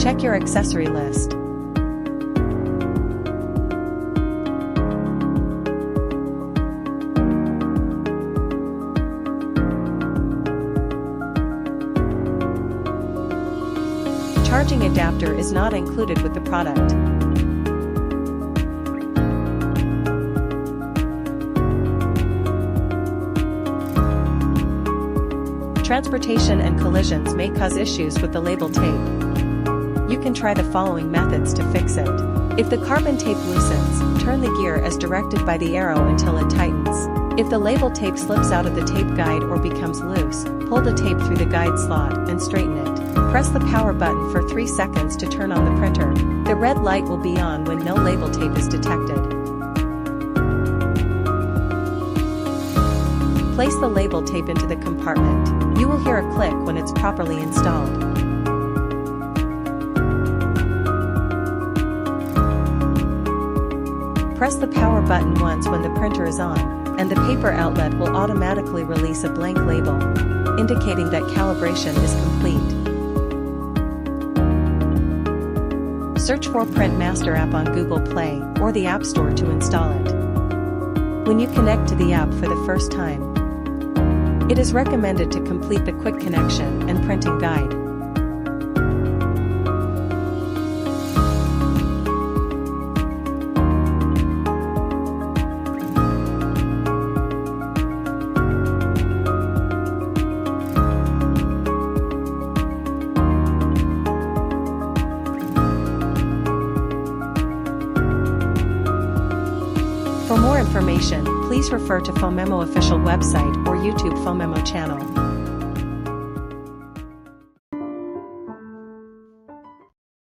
Check your accessory list. Charging adapter is not included with the product. Transportation and collisions may cause issues with the label tape. You can try the following methods to fix it. If the carbon tape loosens, turn the gear as directed by the arrow until it tightens. If the label tape slips out of the tape guide or becomes loose, pull the tape through the guide slot and straighten it. Press the power button for 3 seconds to turn on the printer. The red light will be on when no label tape is detected. Place the label tape into the compartment. You will hear a click when it's properly installed. Press the power button once when the printer is on, and the paper outlet will automatically release a blank label, indicating that calibration is complete. Search for Print Master app on Google Play or the App Store to install it. When you connect to the app for the first time, it is recommended to complete the quick connection and printing guide. For more information, please refer to Phomemo official website or YouTube Phomemo channel.